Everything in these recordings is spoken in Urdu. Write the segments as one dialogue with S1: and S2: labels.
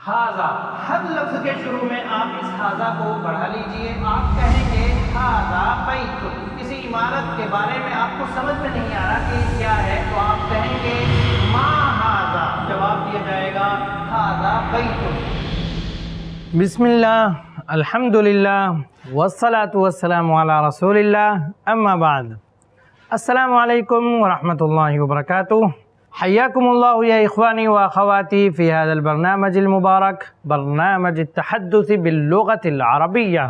S1: ہاذا، ہر لفظ کے شروع میں آپ اس ہاذا کو بڑھا لیجئے. آپ کہیں گے ہاذا بیت. کسی عمارت کے بارے میں آپ کو سمجھ میں نہیں آ رہا کہ کیا ہے تو آپ کہیں گے ما ہاذا. جواب دیا جائے گا ہاذا بیت. بسم اللہ، الحمدللہ، والصلاة والسلام علی رسول اللہ، اما بعد. السلام علیکم ورحمۃ اللہ وبرکاتہ. حیاکم اللہ یا اخوانی و اخواتی فی هذا البرنامج المبارک، برنامج التحدث باللغة العربیہ.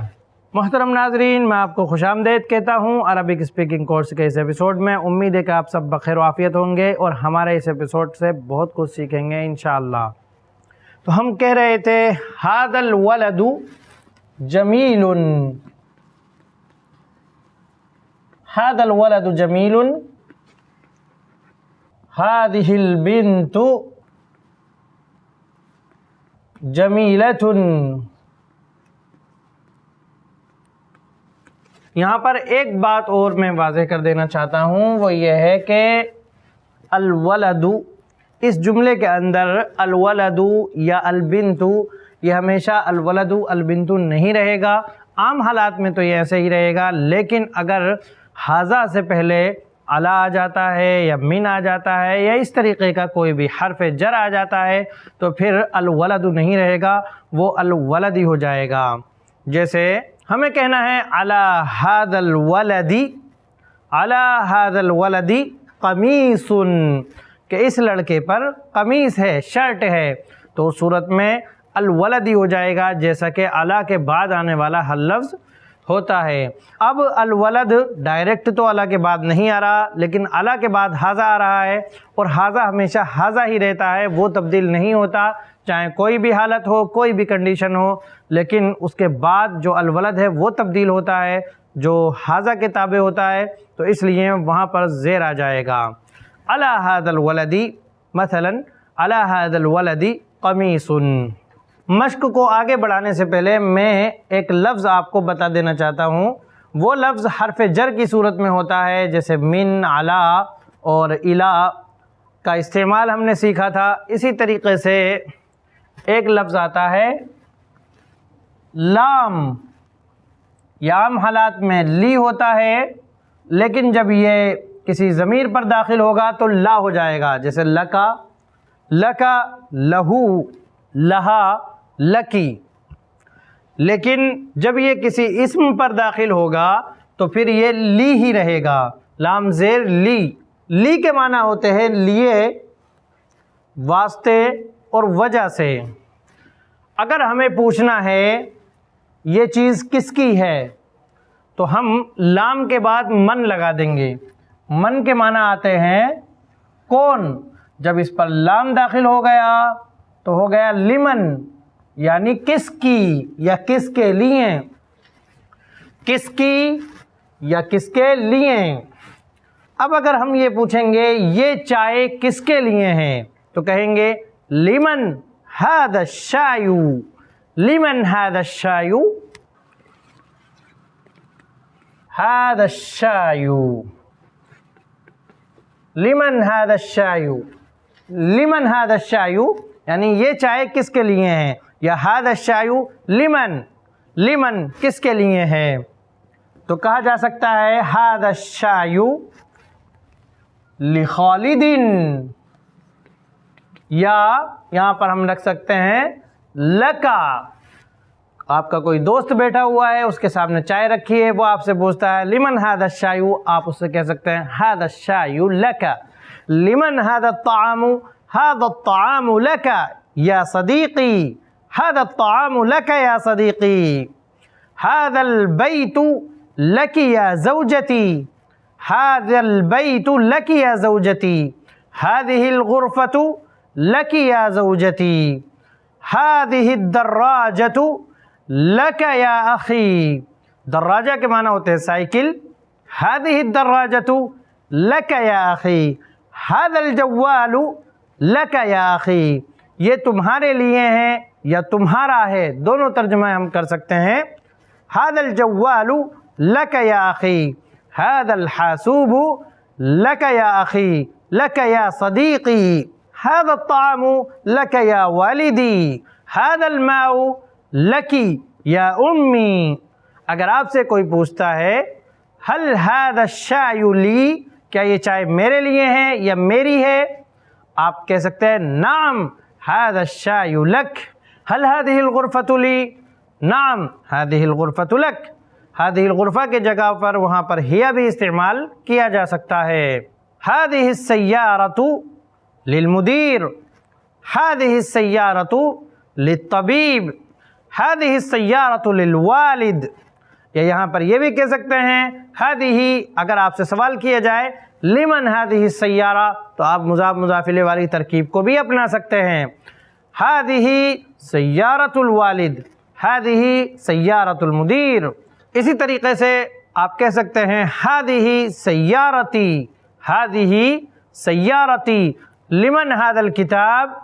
S1: محترم ناظرین، میں آپ کو خوش آمدید کہتا ہوں عربک اسپیکنگ کورس کے اس ایپیسوڈ میں. امید ہے کہ آپ سب بخیر و عافیت ہوں گے اور ہمارے اس ایپیسوڈ سے بہت کچھ سیکھیں گے انشاءاللہ. تو ہم کہہ رہے تھے هذا الولد جمیل، هذا الولد جمیل، هذه البنت جمیلۃ. یہاں پر ایک بات اور میں واضح کر دینا چاہتا ہوں، وہ یہ ہے کہ الولد، اس جملے کے اندر الولد یا البنت، یہ ہمیشہ الولد البنت نہیں رہے گا. عام حالات میں تو یہ ایسے ہی رہے گا، لیکن اگر ہاذا سے پہلے علا آ جاتا ہے یا من آ جاتا ہے یا اس طریقے کا کوئی بھی حرف جر آ جاتا ہے تو پھر الولد نہیں رہے گا، وہ الولد ہی ہو جائے گا. جیسے ہمیں کہنا ہے علی ھذا الولد، علی ھذا الولد قمیص، کہ اس لڑکے پر قمیص ہے، شرٹ ہے، تو اس صورت میں الولد ہی ہو جائے گا، جیسا کہ علی کے بعد آنے والا ہر لفظ ہوتا ہے. اب الولد ڈائریکٹ تو علی کے بعد نہیں آ رہا، لیکن علی کے بعد ہاذا آ رہا ہے، اور ہاذا ہمیشہ ہاذا ہی رہتا ہے، وہ تبدیل نہیں ہوتا، چاہے کوئی بھی حالت ہو، کوئی بھی کنڈیشن ہو. لیکن اس کے بعد جو الولد ہے وہ تبدیل ہوتا ہے، جو ہاذا کے تابع ہوتا ہے، تو اس لیے وہاں پر زیر آ جائے گا. علی ھذا الولد، مثلا علی ھذا الولد قمیص. مشق کو آگے بڑھانے سے پہلے میں ایک لفظ آپ کو بتا دینا چاہتا ہوں. وہ لفظ حرف جر کی صورت میں ہوتا ہے، جیسے من، علی اور الی کا استعمال ہم نے سیکھا تھا. اسی طریقے سے ایک لفظ آتا ہے لام. یہ عام حالات میں لی ہوتا ہے، لیکن جب یہ کسی ضمیر پر داخل ہوگا تو لا ہو جائے گا، جیسے لکا، لکا، لہو، لہا، لکی. لیکن جب یہ کسی اسم پر داخل ہوگا تو پھر یہ لی ہی رہے گا. لام زیر لی. لی کے معنی ہوتے ہیں لیے، واسطے اور وجہ سے. اگر ہمیں پوچھنا ہے یہ چیز کس کی ہے تو ہم لام کے بعد من لگا دیں گے. من کے معنی آتے ہیں کون. جب اس پر لام داخل ہو گیا تو ہو گیا لمن، یعنی کس کی یا کس کے لیے. کس کی یا کس کے لیے. اب اگر ہم یہ پوچھیں گے یہ چائے کس کے لیے ہے تو کہیں گے لمن ھذا الشائی، لمن ھذا الشائی، ھذا الشائی، لمن ھذا الشائی. لمن ھذا الشائی یعنی یہ چائے کس کے لیے ہے، یا ھذا الشائی لمن، لمن کس کے لیے ہے. تو کہا جا سکتا ہے ھذا الشائی لخالد، یا یہاں پر ہم رکھ سکتے ہیں لکا. آپ کا کوئی دوست بیٹھا ہوا ہے، اس کے سامنے چائے رکھی ہے، وہ آپ سے پوچھتا ہے لمن ھذا الشائی، آپ اس سے کہہ سکتے ہیں ھذا الشائی لکا. لمن ھذا الطعام، ھذا الطعام لکا یا صدیقی، ھذا الطعام لک یا صدیقی. ھذا البیت لک یا زوجتی، ھذا البیت لک یا زوجتی. ھذہ الغرفۃ لک یا زوجتی. ھذہ الدراجۃ لک یا اخی. دراجہ کے معنی ہوتے ہیں سائیکل. ھذہ الدراجۃ لک یا اخی. ھذا الجوال لک یا اخی. یہ تمہارے لیے ہے یا تمہارا ہے، دونوں ترجمہ ہم کر سکتے ہیں. ھذا الجوال لک یا اخی. ھذا الحاسوب لک یا اخی، لک یا صدیقی. ھذا الطعام لک یا والدی. هذا الماء لکی یا امی. اگر آپ سے کوئی پوچھتا ہے هل هذا الشاي لی، کیا یہ چائے میرے لیے ہے یا میری ہے، آپ کہہ سکتے ہیں نعم هذا الشاي لک. هل هذه الغرفة لی، نعم هذه الغرفة لک. هذه الغرفہ کے جگہ پر وہاں پر ہیا بھی استعمال کیا جا سکتا ہے. هذه السيارة للمدير، هذه السيارة للطبيب، هذه السيارة للوالد. یا یہاں پر یہ بھی کہہ سکتے ہیں هذه، اگر آپ سے سوال کیا جائے لمن هذه السيارة تو آپ مضاف مضاف الیہ والی ترکیب کو بھی اپنا سکتے ہیں. هذه سيارة الوالد، هذه سيارة المدير. اسی طریقے سے آپ کہہ سکتے ہیں هذه سيارتي، هذه سيارتي لمن هذا الكتاب،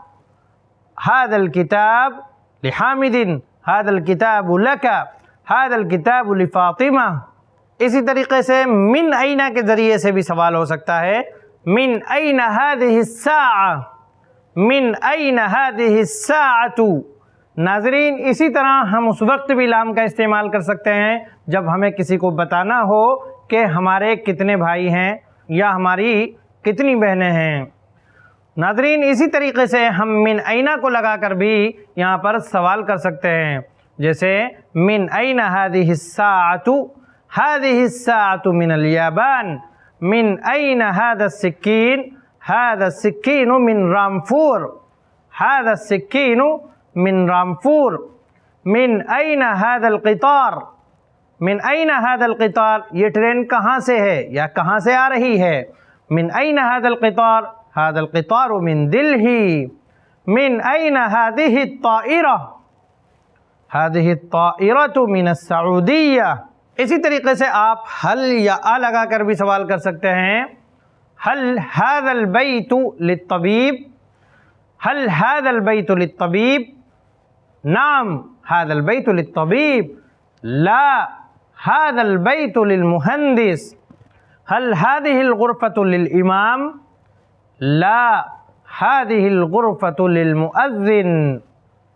S1: هذا الكتاب لحامد، هذا الكتاب لك، هذا الكتاب لفاطمہ. اسی طریقے سے من أين کے ذریعے سے بھی سوال ہو سکتا ہے من أين هذه الساعة، من أين هذه الساعة. ناظرین اسی طرح ہم اس وقت بھی لام کا استعمال کر سکتے ہیں جب ہمیں کسی کو بتانا ہو کہ ہمارے کتنے بھائی ہیں یا ہماری کتنی بہنیں ہیں. ناظرین اسی طریقے سے ہم من أين کو لگا کر بھی یہاں پر سوال کر سکتے ہیں، جیسے من أين هذه الساعة، هذه الساعة من اليابان. من أين هذا السكين، هذا السكين من رامفور، هذا السكين من رامفور. من أين هذا القطار، من أين هذا القطار، یہ ٹرین کہاں سے ہے یا کہاں سے آ رہی ہے. من أين هذا القطار، هذا القطار من دلهي. من أين هذه الطائرة، هذه الطائرة من السعودية. اسی طریقے سے آپ هل یا آ لگا کر بھی سوال کر سکتے ہیں. هل هذا البيت للطبيب، هل هذا البيت للطبيب، نعم هذا البيت للطبيب. لا هذا البيت للمهندس. هل هذه الغرفة للإمام، لا هذه الغرفة للمؤذن.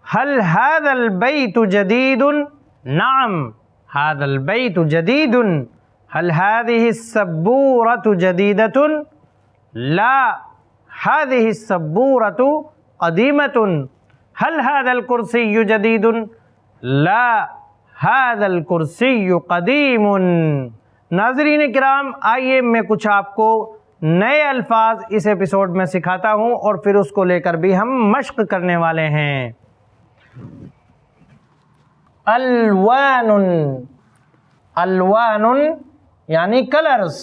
S1: هل هذا البيت جديد، نعم هذا البيت جديد. هل هذه السبورة جديدة، لا هذه السبورة قديمة. هل هذا الكرسي جديد، لا هذا الكرسي قديم. ناظرین کرام آئیے میں کچھ آپ کو نئے الفاظ اس ایپیسوڈ میں سکھاتا ہوں اور پھر اس کو لے کر بھی ہم مشق کرنے والے ہیں. الوان، الوان یعنی کلرز،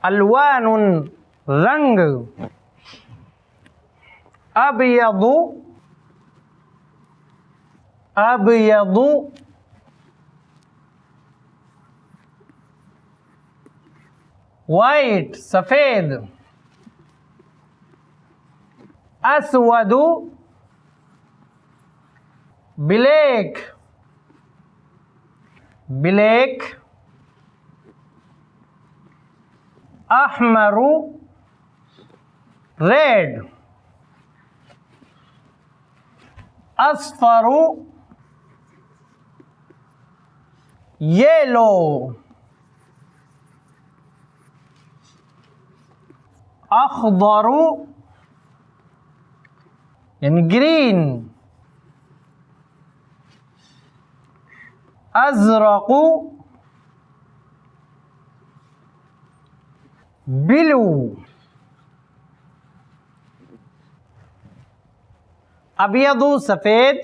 S1: الوان رنگ. ابیض، ابیض وائٹ سفید. اسود بلیک، بلیک. احمر ریڈ. اصفر یلو. اخضر یعنی گرین. ازرق بلو. ابیض سفید،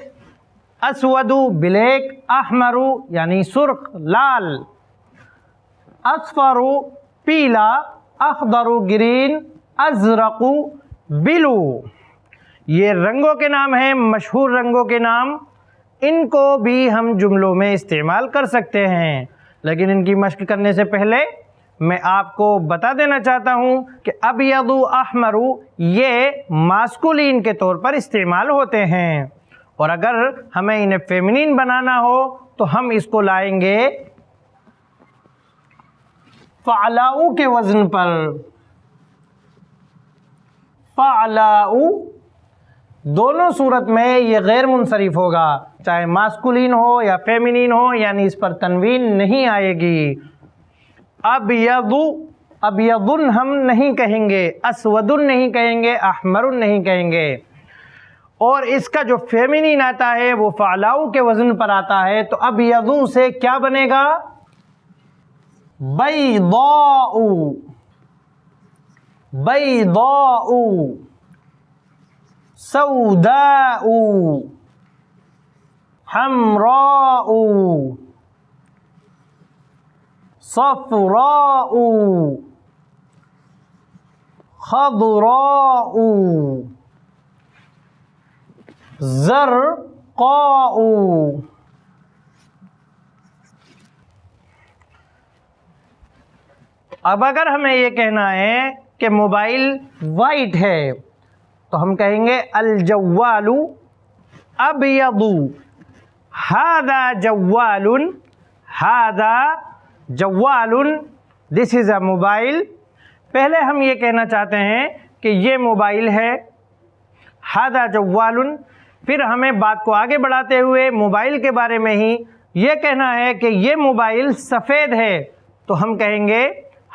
S1: اسود بلیک، احمر یعنی سرخ لال، اصفر پیلا، اخضر گرین، ازرق بلو. یہ رنگوں کے نام ہیں، مشہور رنگوں کے نام. ان کو بھی ہم جملوں میں استعمال کر سکتے ہیں، لیکن ان کی مشق کرنے سے پہلے میں آپ کو بتا دینا چاہتا ہوں کہ ابیض احمر یہ ماسکولین کے طور پر استعمال ہوتے ہیں، اور اگر ہمیں انہیں فیمنین بنانا ہو تو ہم اس کو لائیں گے فعلاء کے وزن پر. فعلاء دونوں صورت میں یہ غیر منصرف ہوگا، چاہے ماسکولین ہو یا فیمینین ہو، یعنی اس پر تنوین نہیں آئے گی۔ ابیض، ابیضن ہم نہیں کہیں گے، اسودن نہیں کہیں گے، احمرن نہیں کہیں گے۔ اور اس کا جو فیمینین آتا ہے وہ فعلاؤ کے وزن پر آتا ہے، تو ابیض سے کیا بنے گا؟ بیضاء، بیضاء، سوداء، حمراء، صفراء، خضراء، زرقاء۔ اب اگر ہمیں یہ کہنا ہے کہ موبائل وائٹ ہے تو ہم کہیں گے الجوال ابیض، ھذا جوال، ھذا جوال، دس از اے موبائل۔ پہلے ہم یہ کہنا چاہتے ہیں کہ یہ موبائل ہے، ھذا جوال، پھر ہمیں بات کو آگے بڑھاتے ہوئے موبائل کے بارے میں ہی یہ کہنا ہے کہ یہ موبائل سفید ہے، تو ہم کہیں گے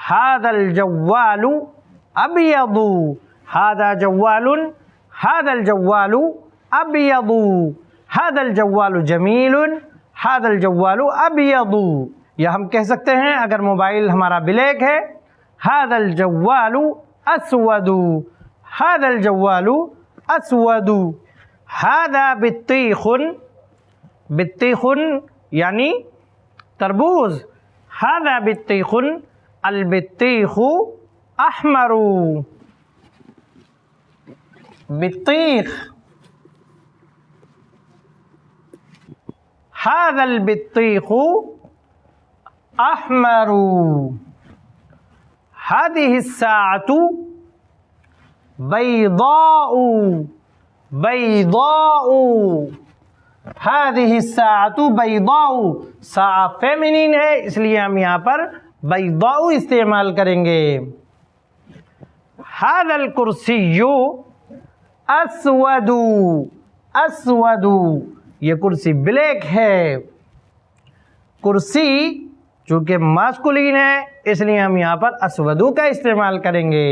S1: ھذا الجوال ابیض، ھذا جوال، ھذا الجوال ابیض، ھذا الجوال جمیل، ھذا الجوال ابیض۔ یا ہم کہہ سکتے ہیں اگر موبائل ہمارا بلیک ہے، ھذا الجوال اسود، ھذا الجوال اسود۔ ھذا بطیخ، بطیخ یعنی تربوز، ھذا بطیخ، البطیخ احمر، بطیخ، ھذا البطیخ احمر۔ هذه الساعة بيضاء، بيضاء، هذه الساعة بيضاء، ساعة فیمینین ہے اس لیے ہم یہاں پر بیضاء استعمال کریں گے۔ هذا الكرسي اسود، اسود، یہ کرسی بلیک ہے۔ کرسی چونکہ ماسکولین ہے اس لیے ہم یہاں پر اسودو کا استعمال کریں گے۔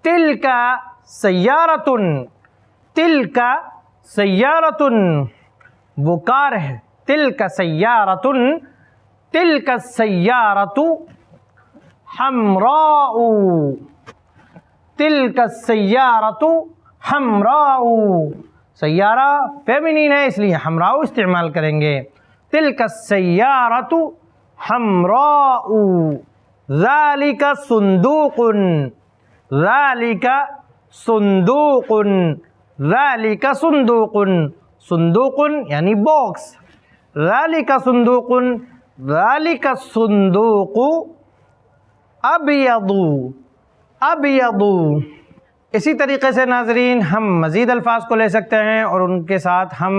S1: تلک سیارۃ، تلک سیارۃ، وہ کار ہے، تلک سیارۃ، تلک السیارۃ حمراء، تلک السیارۃ حمراء، سیارہ فیمینین ہے اس لیے حمراء استعمال کریں گے۔ تلک السیارۃ حمراء، ذالک صندوق، ذالک صندوق، ذالک صندوق، صندوق یعنی باکس، ذالک صندوق، ذالک الصندوق ابیض، ابیض۔ اسی طریقے سے ناظرین ہم مزید الفاظ کو لے سکتے ہیں اور ان کے ساتھ ہم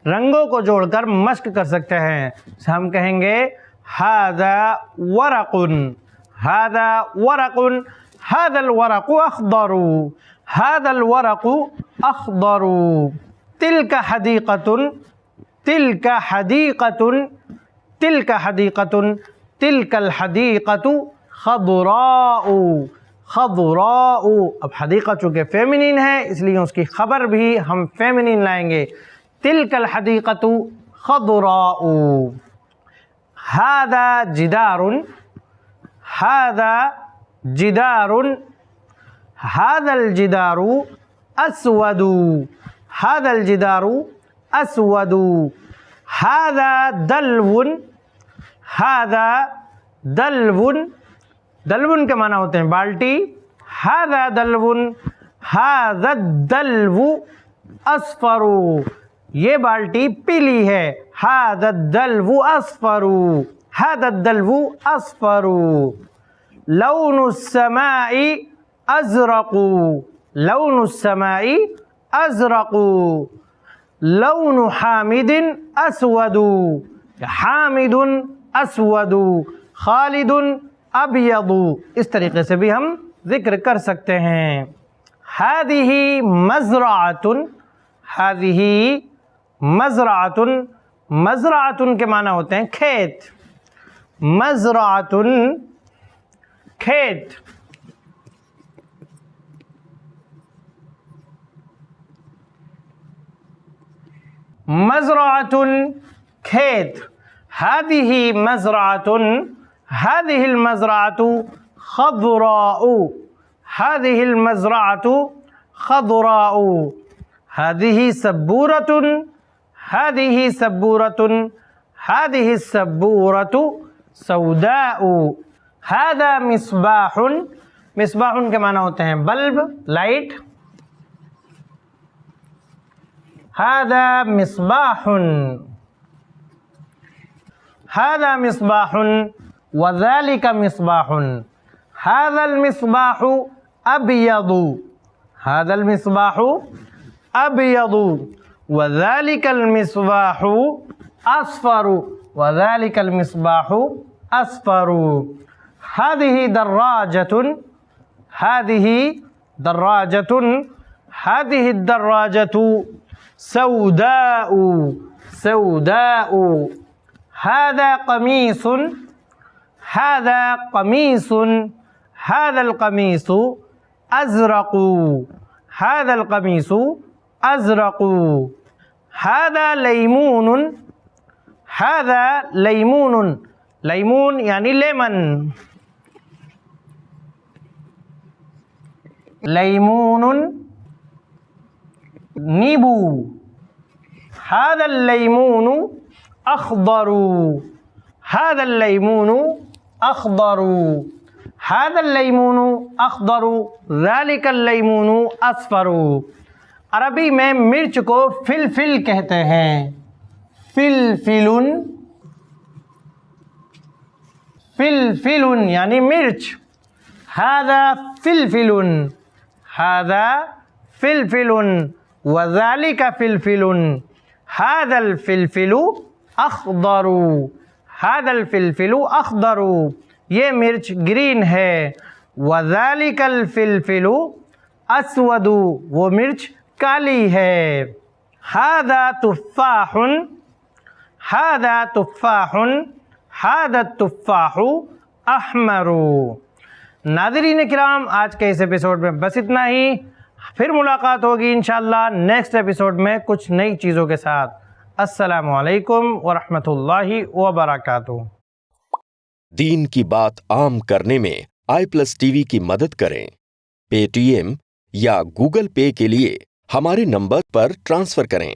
S1: رنگوں کو جوڑ کر مشق کر سکتے ہیں۔ ہم کہیں گے ھذا ورق، ھذا ورق، ھذا الورق اخضر، ھذا الورق اخضر۔ تلک حدیقۃ، تلک حدیقۃ، تلک حدیقۃ، تلک الحدیقۃ خضراء، خضراء۔ اب حدیقہ چونکہ فیمینین ہے اس لیے اس کی خبر بھی ہم فیمینین لائیں گے، تلک الحدیقۃ خضراء۔ ھذا جدار، ھذا جدار، ھذا الجدار اسود، ھذا الجدار اسود۔ ھذا دلو، ھذا دلو، دلو کے معنی ہوتے ہیں بالٹی، ھذا دلو، ھذا الدلو اصفر، یہ بالٹی پیلی ہے، ھذا الدلو اصفر، ھذا الدلو اصفر۔ لون السماء ازرق، لون السماء ازرق۔ لون حامد اسود، حامد اسود، خالد ابیض۔ اس طریقے سے بھی ہم ذکر کر سکتے ہیں۔ هذه مزرعة، هذه مزرعة، مزرعة کے معنی ہوتے ہیں کھیت، مزرعة کھیت، مزرعة کھیت، هذه مزرعة، هذه المزرعة خضراء، هذه المزرعة خضراء، هذه سبورة، هذه سبورة، هذه السبورة سوداء، هذا مصباح، مصباح کے معنی ہوتے ہیں بلب، لائٹ، هذا مصباح، هذا مصباح وذلك مصباح، هذا المصباح أبيض، هذا المصباح أبيض وذلك المصباح أصفر، وذلك المصباح أصفر، هذه دراجة، هذه دراجة، هذه الدراجة سوداء، سوداء، هذا قميص، هذا قميص، هذا القميص أزرق، هذا القميص أزرق، هذا ليمون، هذا ليمون، ليمون يعني ليمن، ليمون نیبو، هذا الليمون أخضر، هذا الليمون أخضر، هذا الليمون أخضر، ذلك الليمون أصفر۔ عربی میں مرچ کو فلفل کہتے ہیں، فلفل، فلفل یعنی مرچ، هذا فلفل، هذا فلفل وذلك فلفل، هذا الفلفل اخضر، هذا الفلفل اخضر، یہ مرچ گرین ہے، وذلك الفلفل اسود، وہ مرچ کالی ہے، هذا تفاح، هذا تفاح، هذا التفاح احمر۔ ناظرین کرام، آج کے اس ایپیسوڈ میں بس اتنا ہی، پھر ملاقات ہوگی انشاءاللہ نیکسٹ ایپیسوڈ میں کچھ نئی چیزوں کے ساتھ۔ السلام علیکم ورحمۃ اللہ وبرکاتہ۔
S2: دین کی بات عام کرنے میں i+TV کی مدد کریں۔ پے ٹی ایم یا گوگل پے کے لیے ہمارے نمبر پر ٹرانسفر کریں۔